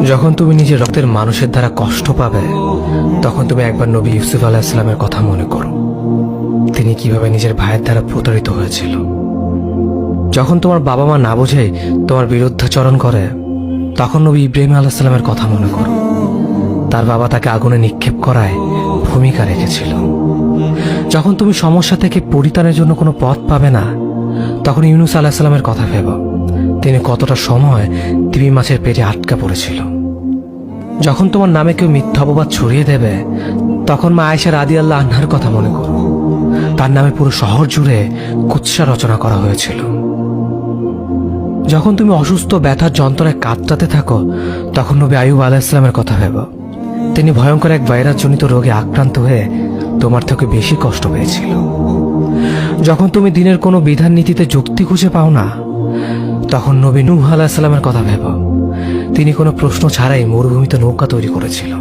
যখন তুমি নিজের রক্তের মানুষের দ্বারা কষ্ট পাবে, তখন তুমি একবার নবী ইউসুফ আলাইহিস সালামের কথা মনে করো। তিনি কিভাবে নিজের ভাইয়ের দ্বারা প্রতারিত হয়েছিল। যখন তোমার বাবা মা না বুঝে তোমার বিরুদ্ধাচরণ করে, তখন নবী ইব্রাহিম আলাইহিস সালামের কথা মনে করো। তার বাবা তাকে আগুনে নিক্ষেপ করায় ভূমিকা রেখেছিল। যখন তুমি সমস্যা থেকে পরিত্রাণের জন্য কোনো পথ পাবে না, তখন ইউনুস আলাইহিস সালামের কথা ভেবো। তিনি কতটা সময় তিমি মাছের পেটে আটকা পড়েছিল। যখন তোমার নামে কেউ মিথ্যা অপবাদ ছড়িয়ে দেবে, তখন মা আয়েশা রাদিয়াল্লাহু আনহার কথা মনে করো। তার নামে পুরো শহর জুড়ে কুৎসা রচনা করা হয়েছিল। যখন তুমি অসুস্থ ব্যথার যন্ত্রণায় কাতরাতে থাকো, তখন নবী আইয়ুব আলাইহিস সালামের কথা ভেবো। তিনি ভয়ঙ্কর এক ভাইরাসজনিত রোগে আক্রান্ত হয়ে তোমার থেকে বেশি কষ্ট পেয়েছিল। যখন তুমি দিনের কোনো বিধান নীতিতে যুক্তি খুঁজে পাও না, তখন নবী নূহ আলাইহিস সালামের কথা ভেবো। তিনি কোনো প্রশ্ন ছাড়াই মরুভূমিতে নৌকা তৈরি করেছিল।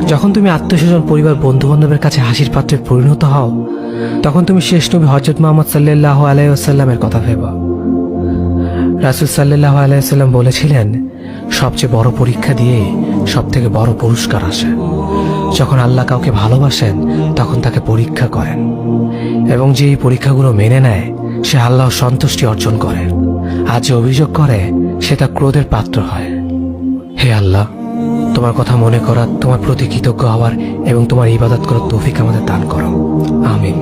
যখন তুমি আত্মীয়স্বজন, পরিবার, বন্ধু বান্ধবের কাছে হাসির পাত্রে পরিণত হও, তখন তুমি শেষ নবী হযরত মুহাম্মদ সাল্লাল্লাহু আলাইহি ওয়াসাল্লামের কথা ভেবো। রাসূল সাল্লাল্লাহু আলাইহি ওয়াসাল্লাম বলেছিলেন, সবচেয়ে বড় পরীক্ষা দিয়ে সবথেকে বড় পুরস্কার আসে। যখন আল্লাহ কাউকে ভালোবাসেন, তখন তাকে পরীক্ষা করেন, এবং যে এই পরীক্ষাগুলো মেনে নেয়, সে আল্লাহর সন্তুষ্টি অর্জন করে। আর যে অভিযোগ করে, সে তার ক্রোধের পাত্র হয়। হে আল্লাহ, তোমার কথা মনে করা, তোমার প্রতি কৃতজ্ঞ হওয়ার এবং তোমার ইবাদত করার তৌফিক আমাদের দান করো। আমিন।